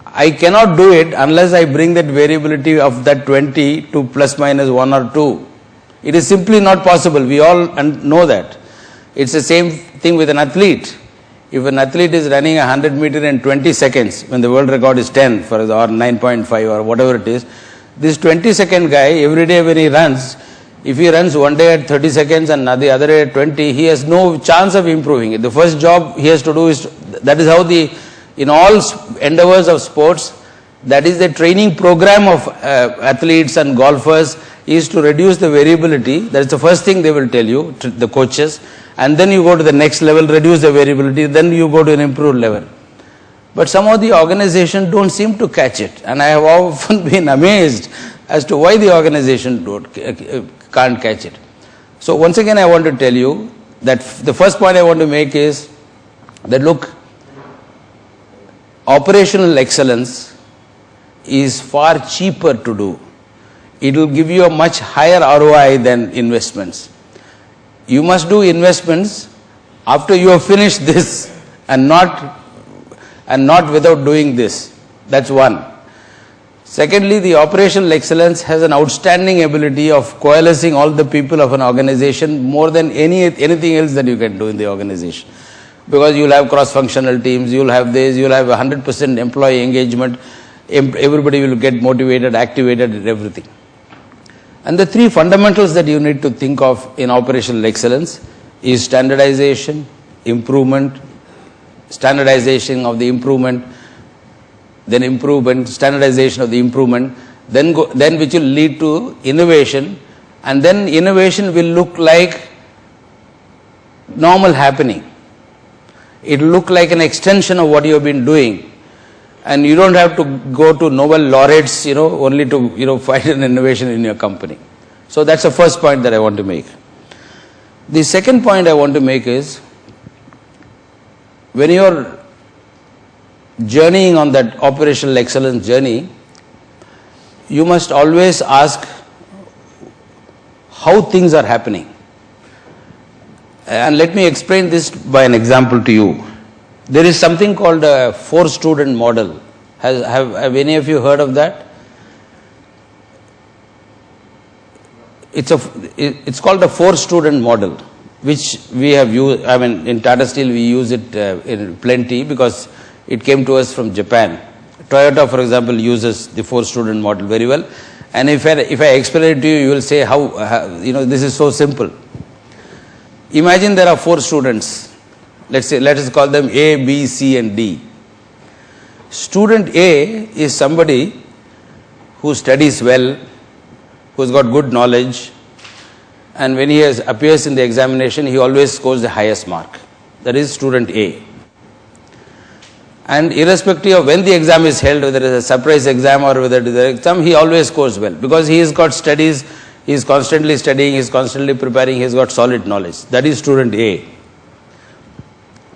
I cannot do it unless I bring that variability of that 20 to plus minus 1 or 2. It is simply not possible. We all know that. It's the same thing with an athlete. If an athlete is running 100 meters in 20 seconds, when the world record is 10 or 9.5 or whatever it is, this 20-second guy, every day when he runs, if he runs one day at 30 seconds and the other day at 20, he has no chance of improving it. The first job he has to do is, that is how in all endeavors of sports, that is the training program of athletes and golfers, is to reduce the variability. That is the first thing they will tell you, the coaches. And then you go to the next level, reduce the variability, then you go to an improved level. But some of the organizations don't seem to catch it. And I have often been amazed as to why the organization can't catch it. So once again I want to tell you that the first point I want to make is that look, operational excellence is far cheaper to do. It will give you a much higher ROI than investments. You must do investments after you have finished this and not without doing this. That's one. Secondly, the operational excellence has an outstanding ability of coalescing all the people of an organization more than anything else that you can do in the organization. Because you will have cross-functional teams, you will have this, you will have 100% employee engagement, everybody will get motivated, activated and everything. And the three fundamentals that you need to think of in operational excellence is standardization, improvement, standardization of the improvement, then improvement, standardization of the improvement, then which will lead to innovation, and then innovation will look like normal happening. It will look like an extension of what you have been doing, and you don't have to go to Nobel laureates, only to, find an innovation in your company. So that's the first point that I want to make. The second point I want to make is, when you are journeying on that operational excellence journey, you must always ask how things are happening. And let me explain this by an example to you. There is something called a 4-student model. Have any of you heard of that? It's called a 4-student model, which we have used. I mean, in Tata Steel we use it in plenty because it came to us from Japan. Toyota, for example, uses the 4-student model very well. And if I explain it to you, you will say how this is so simple. Imagine there are 4 students. Let us call them A, B, C and D. Student A is somebody who studies well, who has got good knowledge, and when he appears in the examination, he always scores the highest mark. That is student A. And irrespective of when the exam is held, whether it is a surprise exam or whether it is an exam, he always scores well because he has got studies, he is constantly studying, he is constantly preparing, he has got solid knowledge. That is student A.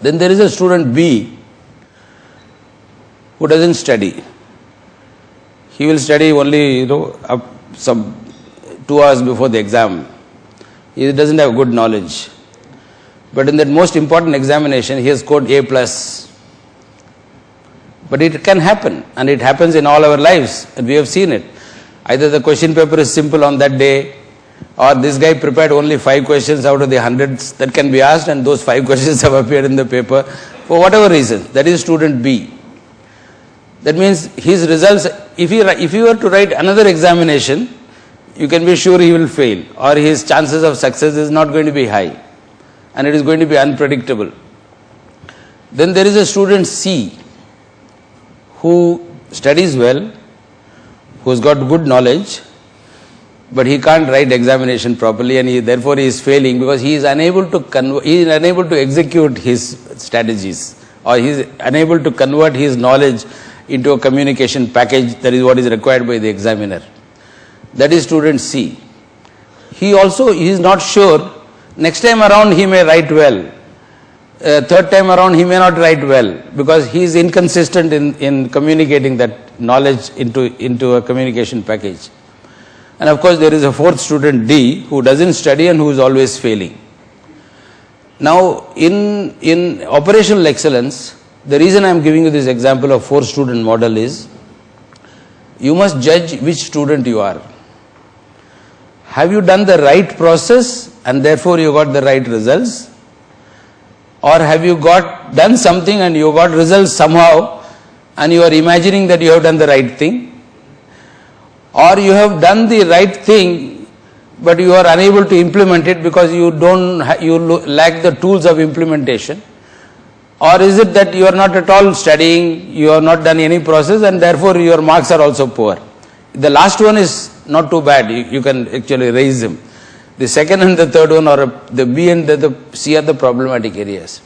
Then there is a student B who doesn't study. He will study only, up some 2 hours before the exam. He doesn't have good knowledge. But in that most important examination, he has scored A+. But it can happen, and it happens in all our lives, and we have seen it. Either the question paper is simple on that day, or this guy prepared only 5 questions out of the hundreds that can be asked, and those 5 questions have appeared in the paper for whatever reason. That is student B. That means his results, if he were to write another examination, you can be sure he will fail, or his chances of success is not going to be high, and it is going to be unpredictable. Then there is a student C who studies well, who has got good knowledge, but he can't write examination properly, and therefore he is failing because he is unable to execute his strategies, or he is unable to convert his knowledge into a communication package. That is what is required by the examiner. That is student C. He is not sure. Next time around he may write well. Third time around he may not write well because he is inconsistent in communicating that knowledge into a communication package. And of course there is a 4th student D who doesn't study and who is always failing. Now in operational excellence, The reason I am giving you this example of 4-student model is, you must judge which student you are. Have you done the right process and therefore you got the right results? Or have you done something and you got results somehow and you are imagining that you have done the right thing? Or you have done the right thing but you are unable to implement it because you lack the tools of implementation? Or is it that you are not at all studying, you have not done any process and therefore your marks are also poor? The last one is not too bad, you can actually raise them. The second and the third one, or the B and the C, are the problematic areas.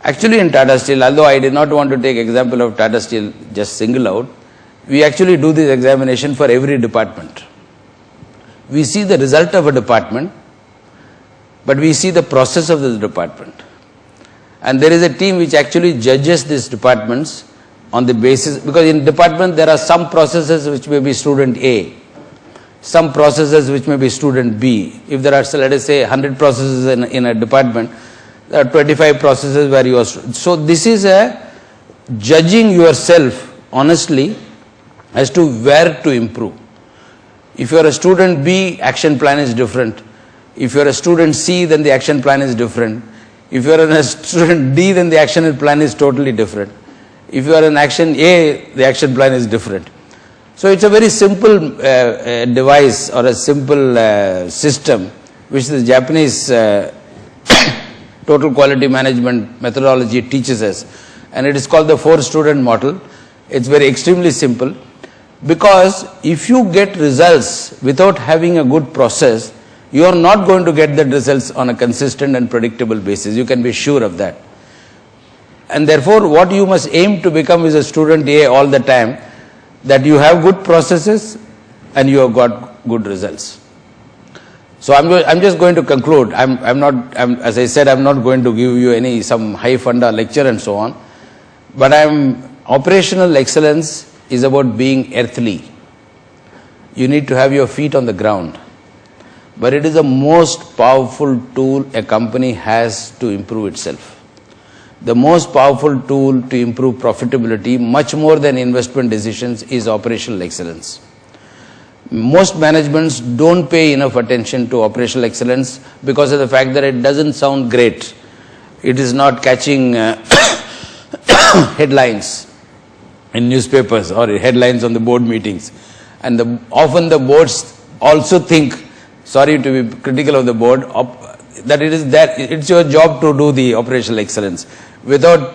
Actually in Tata Steel, although I did not want to take example of Tata Steel just single out, we actually do this examination for every department. We see the result of a department, but we see the process of this department. And there is a team which actually judges these departments on the basis, because in department there are some processes which may be student A, some processes which may be student B. If there are, let us say, 100 processes in a department, there are 25 processes where you are. So this is a judging yourself honestly as to where to improve. If you are a student B, action plan is different. If you are a student C, then the action plan is different. If you are a student D, then the action plan is totally different. If you are in action A, the action plan is different. So it's a very simple device or a simple system which the Japanese total quality management methodology teaches us, and it is called the 4-student model. It's very extremely simple, because if you get results without having a good process, you are not going to get the results on a consistent and predictable basis. You can be sure of that. And therefore, what you must aim to become is a student A all the time, that you have good processes and you have got good results. So I'm just going to conclude. As I said, I'm not going to give you some high funda lecture and so on. But operational excellence is about being earthly. You need to have your feet on the ground. But it is the most powerful tool a company has to improve itself. The most powerful tool to improve profitability, much more than investment decisions, is operational excellence. Most managements don't pay enough attention to operational excellence because of the fact that it doesn't sound great. It is not catching headlines in newspapers or headlines on the board meetings. And often the boards also think, sorry to be critical of the board, that it's your job to do the operational excellence, without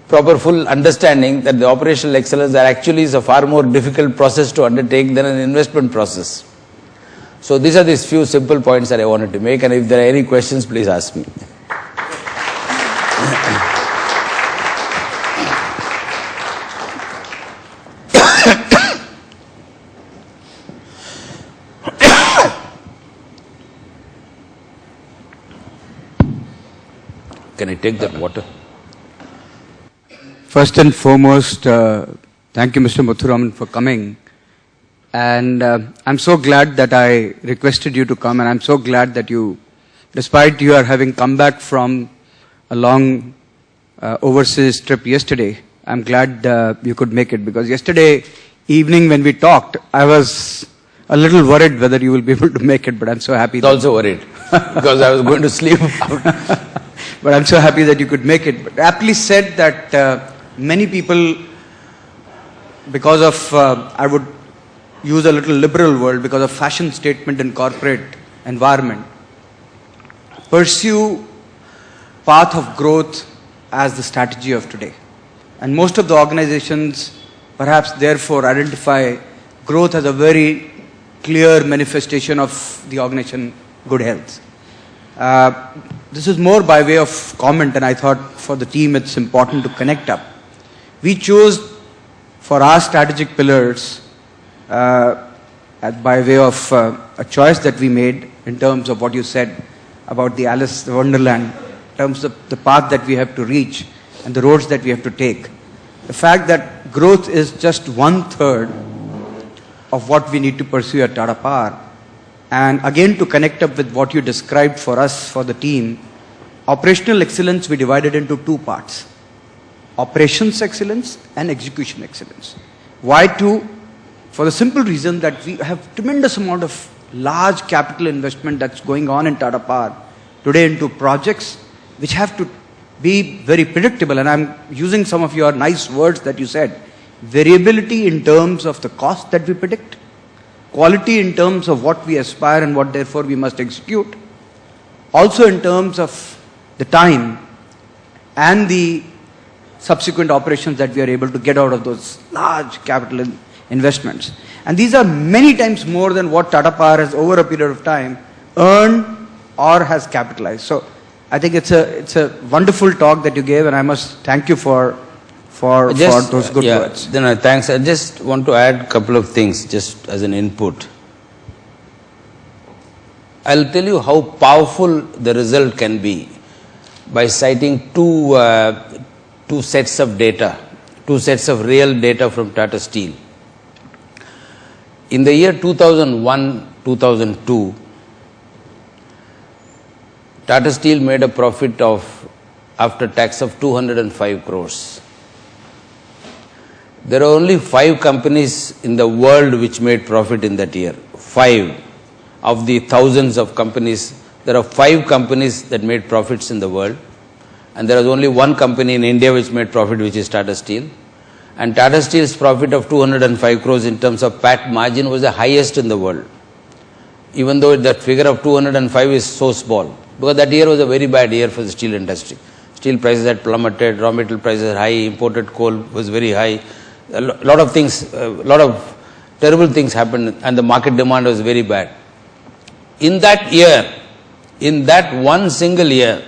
proper full understanding that the operational excellence actually is a far more difficult process to undertake than an investment process. So these are these few simple points that I wanted to make, and if there are any questions, please ask me. Can I take that water? First and foremost, thank you, Mr. Muthuraman, for coming. And I'm so glad that I requested you to come, and I'm so glad that you, despite you are having come back from a long overseas trip yesterday, I'm glad you could make it, because yesterday evening when we talked, I was a little worried whether you will be able to make it, but I'm so happy. Also worried, because I was going to sleep. But I'm so happy that you could make it. But aptly said that many people, because of, I would use a little liberal word, because of fashion statement in corporate environment, pursue path of growth as the strategy of today. And most of the organizations perhaps therefore identify growth as a very clear manifestation of the organization good health. This is more by way of comment, and I thought for the team it's important to connect up. We chose for our strategic pillars by way of a choice that we made in terms of what you said about the Alice in Wonderland, in terms of the path that we have to reach and the roads that we have to take. The fact that growth is just 1/3 of what we need to pursue at Tata Power. And again, to connect up with what you described for us, for the team, operational excellence we divided into 2 parts. operations excellence and execution excellence. Why two? For the simple reason that we have tremendous amount of large capital investment that's going on in Tata Power today into projects which have to be very predictable. And I'm using some of your nice words that you said. Variability in terms of the cost that we predict, quality in terms of what we aspire and what therefore we must execute, also in terms of the time and the subsequent operations that we are able to get out of those large capital investments. And these are many times more than what Tata Power has over a period of time earned or has capitalized. So I think it's a wonderful talk that you gave, and I must thank you for those good words. Then thanks. I just want to add a couple of things just as an input. I'll tell you how powerful the result can be by citing two sets of data, two sets of real data from Tata Steel. In the year 2001-2002, Tata Steel made a profit of, after tax, of 205 crores. There are only 5 companies in the world which made profit in that year. 5 of the thousands of companies. There are 5 companies that made profits in the world, and there is only 1 company in India which made profit, which is Tata Steel. And Tata Steel's profit of 205 crores in terms of PAT margin was the highest in the world, even though that figure of 205 is so small, because that year was a very bad year for the steel industry. Steel prices had plummeted, raw material prices high, imported coal was very high. A lot of things, a lot of terrible things happened, and the market demand was very bad. In that year, in that one single year,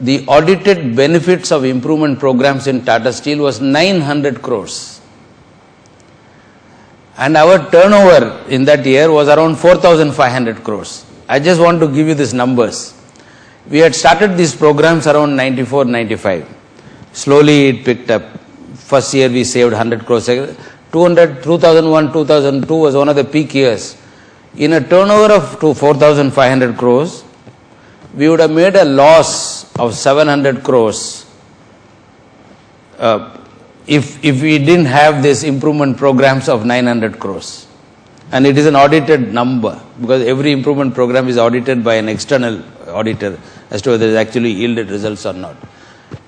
the audited benefits of improvement programs in Tata Steel was 900 crores. And our turnover in that year was around 4,500 crores. I just want to give you these numbers. We had started these programs around 94, 95. Slowly it picked up. First year we saved 100 crores. 2001, 2002 was one of the peak years. In a turnover of 4,500 crores, we would have made a loss of 700 crores if we didn't have these improvement programs of 900 crores. And it is an audited number, because every improvement program is audited by an external auditor as to whether it actually yielded results or not.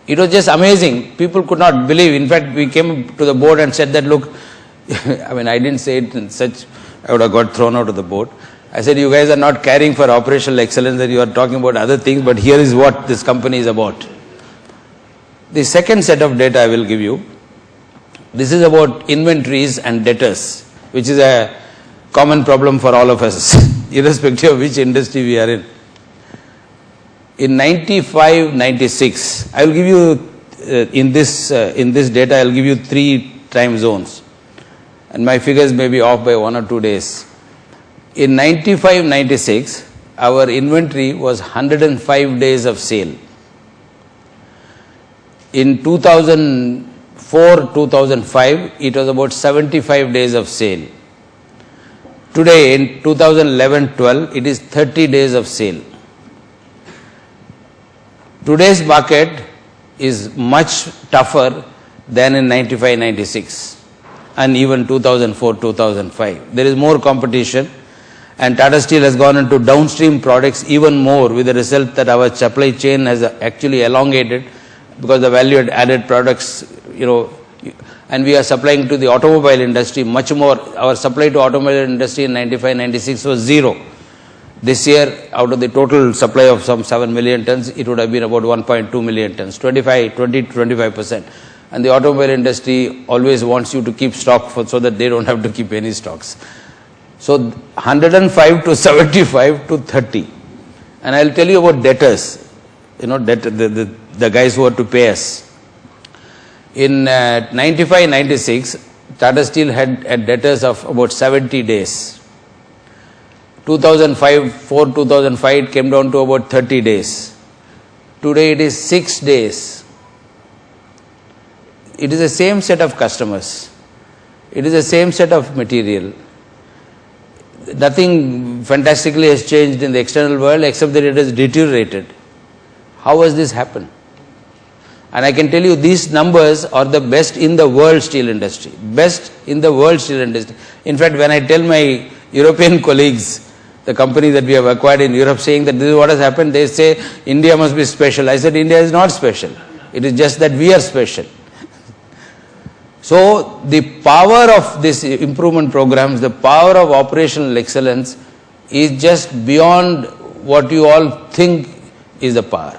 It was just amazing. People could not believe. In fact, we came to the board and said that, look, I mean, I didn't say it in such, I would have got thrown out of the board. I said, you guys are not caring for operational excellence, that you are talking about other things, but here is what this company is about. The second set of data I will give you, this is about inventories and debtors, which is a common problem for all of us, irrespective of which industry we are in. In 95, 96, I will give you, in this data, I will give you 3 time zones. And my figures may be off by 1 or 2 days. In 95, 96, our inventory was 105 days of sale. In 2004, 2005, it was about 75 days of sale. Today, in 2011-12, it is 30 days of sale. Today's market is much tougher than in 95-96 and even 2004-2005. There is more competition, and Tata Steel has gone into downstream products even more, with the result that our supply chain has actually elongated, because the value added products, and we are supplying to the automobile industry much more. Our supply to automobile industry in 95-96 was 0. This year, out of the total supply of some 7 million tons, it would have been about 1.2 million tons, 20-25%. And the automobile industry always wants you to keep stock so that they don't have to keep any stocks. So 105 to 75 to 30. And I'll tell you about debtors, the guys who are to pay us. In 95-96, Tata Steel had debtors of about 70 days. 2005, it came down to about 30 days. Today it is 6 days. It is the same set of customers. It is the same set of material. Nothing fantastically has changed in the external world except that it has deteriorated. How has this happened? And I can tell you these numbers are the best in the world steel industry. Best in the world steel industry. In fact, when I tell my European colleagues, the company that we have acquired in Europe, saying that this is what has happened, they say India must be special. I said India is not special. It is just that we are special. So the power of these improvement programs, the power of operational excellence is just beyond what you all think is the power.